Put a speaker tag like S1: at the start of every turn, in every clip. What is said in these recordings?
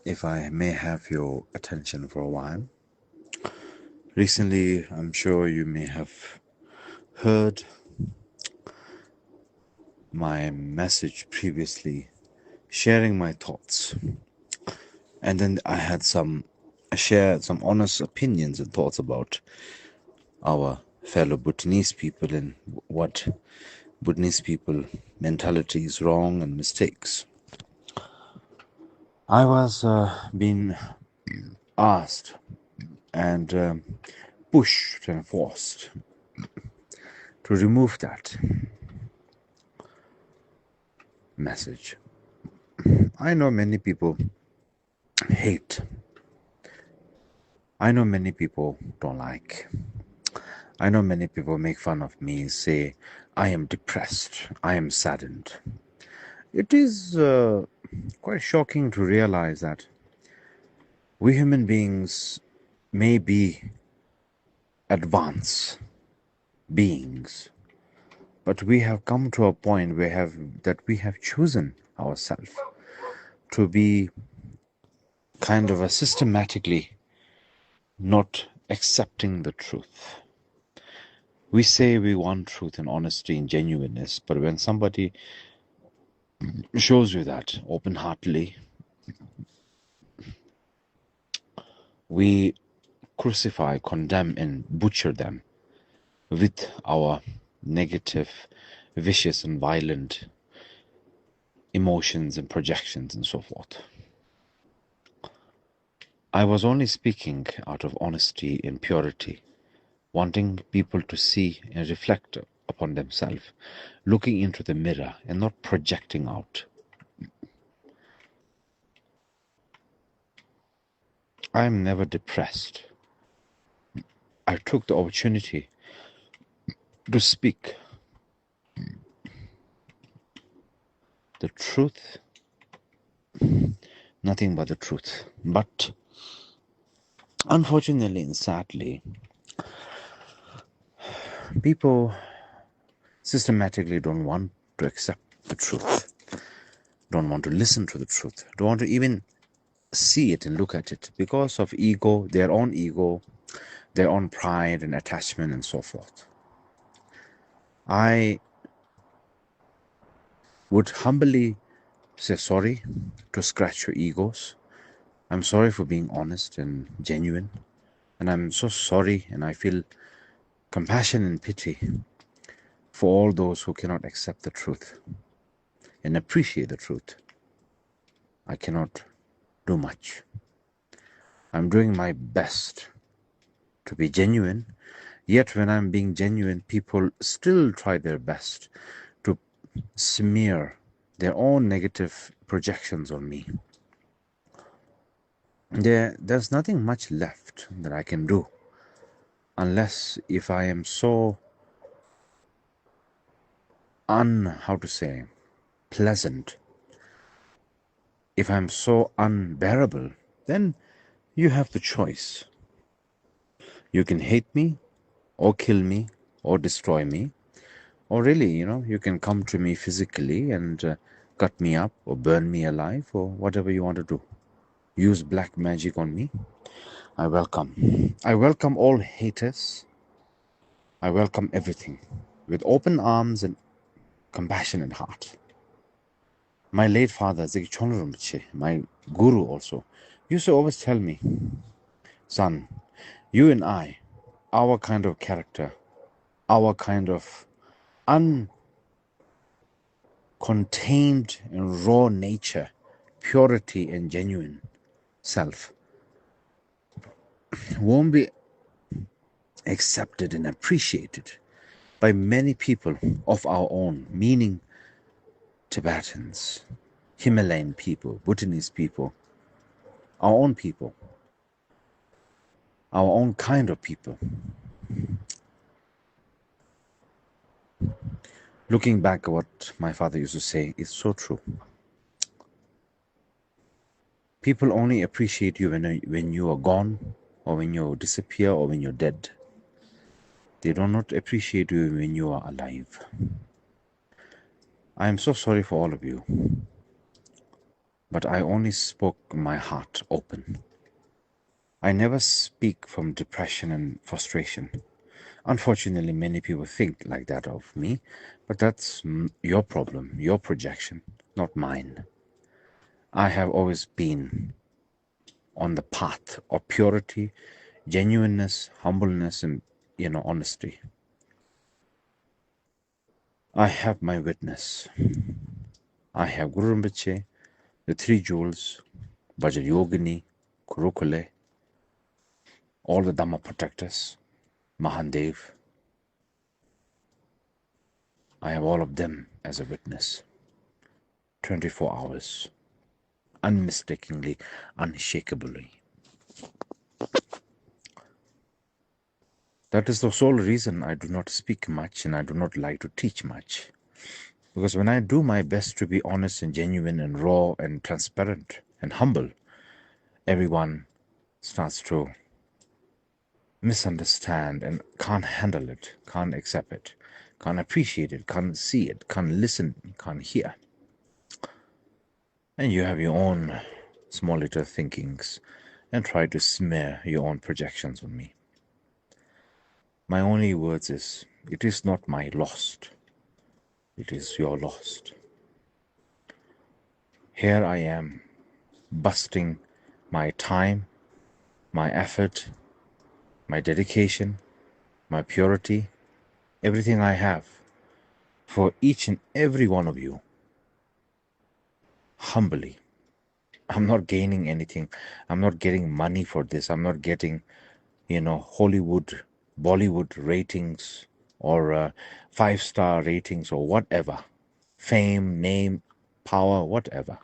S1: if I may have your attention for a while. Recently, I'm sure you may have heard my message previously, sharing my thoughts. And then I shared some honest opinions and thoughts about our fellow Bhutanese people and what Bhutanese people mentality is wrong and mistakes. I was being asked and pushed and forced to remove that message. I know many people hate. I know many people don't like. I know many people make fun of me, say, I am depressed, I am saddened. It is quite shocking to realize that we human beings may be advanced beings, but we have come to a point where we have chosen ourselves to be kind of a systematically not accepting the truth. We say we want truth and honesty and genuineness, but when somebody shows you that open-heartedly, we crucify, condemn, and butcher them with our negative, vicious, and violent emotions and projections and so forth. I was only speaking out of honesty and purity, wanting people to see and reflect upon themselves, looking into the mirror and not projecting out. I am never depressed. I took the opportunity to speak the truth, nothing but the truth. But unfortunately and sadly, people systematically don't want to accept the truth, don't want to listen to the truth, don't want to even see it and look at it because of ego, their own pride and attachment and so forth. I would humbly say sorry to scratch your egos. I'm sorry for being honest and genuine. And I'm so sorry and I feel compassion and pity for all those who cannot accept the truth and appreciate the truth. I cannot do much. I'm doing my best to be genuine, yet when I'm being genuine, people still try their best to smear their own negative projections on me. There's nothing much left that I can do unless if I am so pleasant, if I'm so unbearable, then you have the choice. You can hate me or kill me or destroy me, or really, you can come to me physically and cut me up or burn me alive or whatever you want to do. Use black magic on me. I welcome all haters. I welcome everything with open arms and compassionate heart. My late father, Khyentse Rinpoche, my guru also, used to always tell me, son, you and I, our kind of character, our kind of uncontained and raw nature, purity and genuine self, won't be accepted and appreciated by many people of our own, meaning Tibetans, Himalayan people, Bhutanese people, our own kind of people. Looking back at what my father used to say is so true. People only appreciate you when you are gone, or when you disappear, or when you're dead. They do not appreciate you when you are alive. I am so sorry for all of you. but I only spoke my heart open. I never speak from depression and frustration. Unfortunately, many people think like that of me, but that's your problem, your projection, not mine. I have always been on the path of purity, genuineness, humbleness, and honesty. I have my witness. I have Guru Rinpoche, the Three Jewels, Vajrayogini, Kurukule, all the Dhamma protectors, Mahadev. I have all of them as a witness. 24 hours, unmistakably, unshakably. That is the sole reason I do not speak much and I do not like to teach much. Because when I do my best to be honest and genuine and raw and transparent and humble, everyone starts to misunderstand and can't handle it, can't accept it, can't appreciate it, can't see it, can't listen, can't hear. And you have your own small little thinkings and try to smear your own projections on me. My only words is, it is not my lost, it is your lost. Here I am, busting my time, my effort, my dedication, my purity, everything I have for each and every one of you, humbly. I'm not gaining anything. I'm not getting money for this. I'm not getting, Hollywood, Bollywood ratings or 5-star ratings or whatever. Fame, name, power, whatever.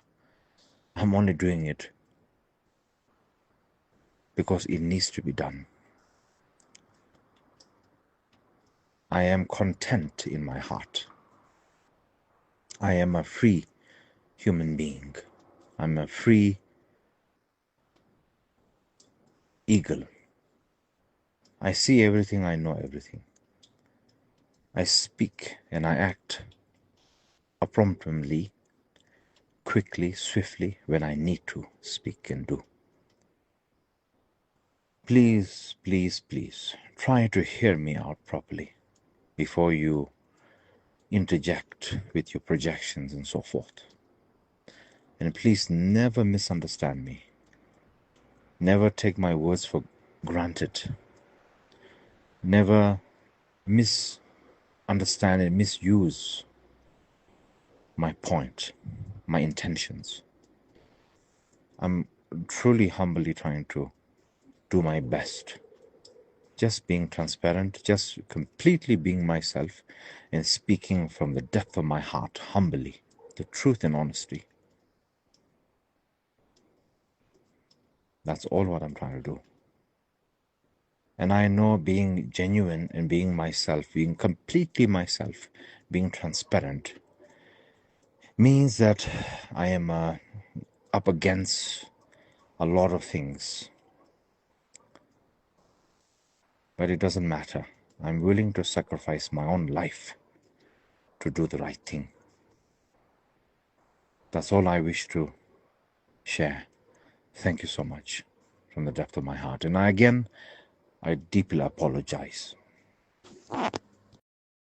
S1: I'm only doing it because it needs to be done. I am content in my heart. I am a free human being. I'm a free eagle. I see everything, I know everything. I speak and I act abruptly, quickly, swiftly when I need to speak and do. Please, please, please, try to hear me out properly before you interject with your projections and so forth. And please never misunderstand me. Never take my words for granted. Never misunderstand and misuse my point, my intentions. I'm truly humbly trying to do my best. Just being transparent, just completely being myself and speaking from the depth of my heart, humbly, the truth and honesty. That's all what I'm trying to do. And I know being genuine and being myself, being completely myself, being transparent, means that I am up against a lot of things. But it doesn't matter. I'm willing to sacrifice my own life to do the right thing. That's all I wish to share. Thank you so much from the depth of my heart. And I deeply apologize.